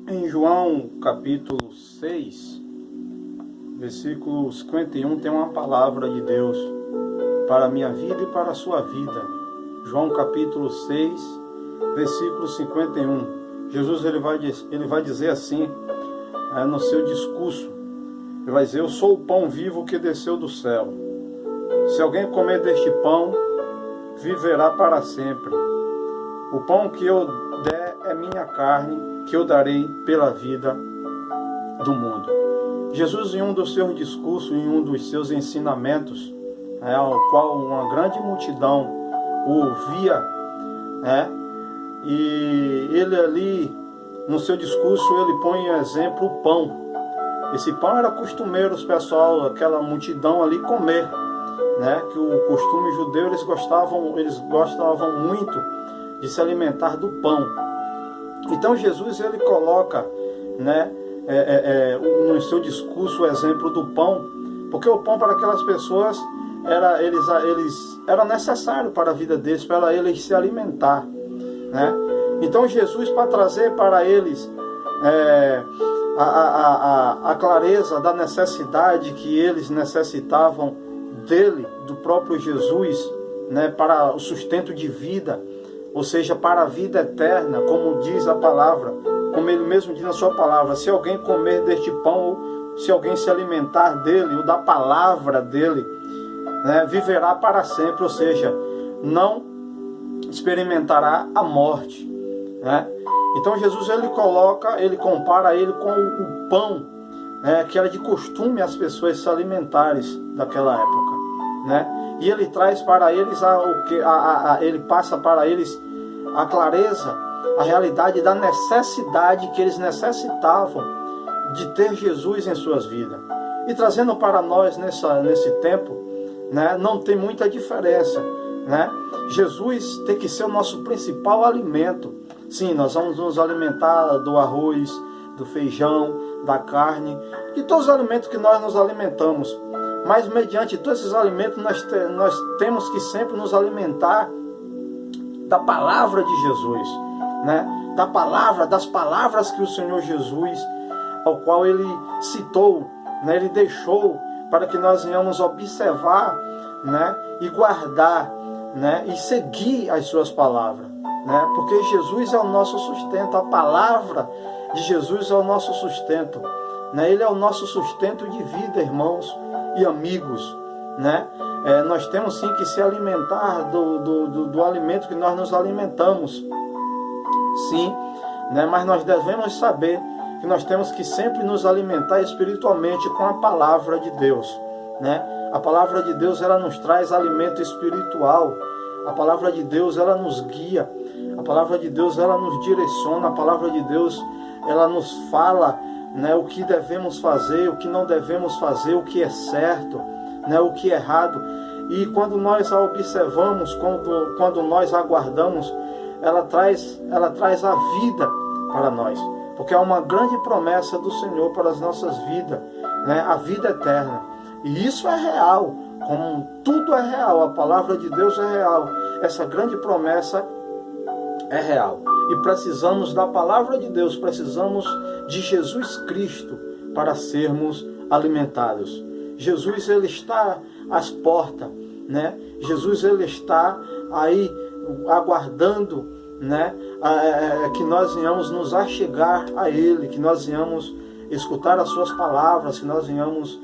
Em João capítulo 6, versículo 51, tem uma palavra de Deus para a minha vida e para a sua vida. João capítulo 6, versículo 51. Jesus ele vai dizer assim, no seu discurso, ele vai dizer: eu sou o pão vivo que desceu do céu. Se alguém comer deste pão, viverá para sempre. O pão que eu der é minha carne, que eu darei pela vida do mundo. Jesus, em um dos seus discursos, em um dos seus ensinamentos, ao qual uma grande multidão o ouvia, e ele ali, no seu discurso, ele põe em exemplo o pão. Esse pão era costumeiro, os pessoal, aquela multidão ali comer, que o costume judeu, eles gostavam muito de se alimentar do pão. Então Jesus ele coloca, no seu discurso o exemplo do pão, porque o pão para aquelas pessoas era necessário para a vida deles, para eles se alimentar, Então Jesus, para trazer para eles a clareza da necessidade que eles necessitavam dele, do próprio Jesus, para o sustento de vida, ou seja, para a vida eterna, como diz a palavra, como ele mesmo diz na sua palavra: se alguém comer deste pão, ou se alguém se alimentar dele, ou da palavra dele, viverá para sempre, ou seja, não experimentará a morte. Então Jesus ele compara ele com o pão, que era de costume as pessoas se alimentarem daquela época, E ele traz para eles ele passa para eles a clareza, a realidade da necessidade que eles necessitavam de ter Jesus em suas vidas. E trazendo para nós nesse tempo, não tem muita diferença, Jesus tem que ser o nosso principal alimento. Sim, nós vamos nos alimentar do arroz, do feijão, da carne, de todos os alimentos que nós nos alimentamos. Mas mediante todos esses alimentos nós temos que sempre nos alimentar da palavra de Jesus, das palavras que o Senhor Jesus, ao qual ele citou, ele deixou para que nós venhamos observar, e guardar, e seguir as suas palavras, porque Jesus é o nosso sustento, a palavra de Jesus é o nosso sustento, ele é o nosso sustento de vida, irmãos e amigos, nós temos sim que se alimentar do alimento que nós nos alimentamos, sim, mas nós devemos saber que nós temos que sempre nos alimentar espiritualmente com a palavra de Deus, A palavra de Deus, ela nos traz alimento espiritual. A palavra de Deus, ela nos guia. A palavra de Deus, ela nos direciona. A palavra de Deus, ela nos fala, o que devemos fazer, o que não devemos fazer, o que é certo, o que é errado. E quando nós a observamos, quando nós a guardamos, ela traz a vida para nós. Porque é uma grande promessa do Senhor para as nossas vidas, a vida eterna. E isso é real, como tudo é real, a palavra de Deus é real. Essa grande promessa é real. E precisamos da palavra de Deus, precisamos de Jesus Cristo para sermos alimentados. Jesus, ele está às portas, Jesus, ele está aí aguardando, que nós venhamos nos achegar a ele, que nós venhamos escutar as suas palavras, que nós venhamos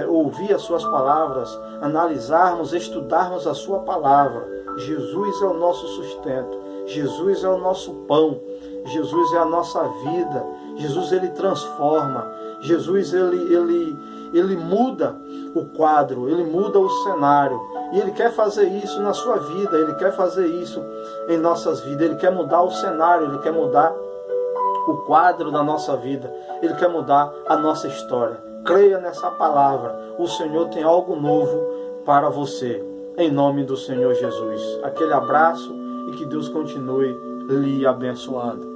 ouvir as suas palavras, analisarmos, estudarmos a sua palavra. Jesus é o nosso sustento, Jesus é o nosso pão, Jesus é a nossa vida, Jesus ele transforma, Jesus ele muda o quadro, ele muda o cenário, e ele quer fazer isso na sua vida, ele quer fazer isso em nossas vidas, ele quer mudar o cenário, ele quer mudar o quadro da nossa vida, ele quer mudar a nossa história. Creia nessa palavra, o Senhor tem algo novo para você, em nome do Senhor Jesus. Aquele abraço e que Deus continue lhe abençoando.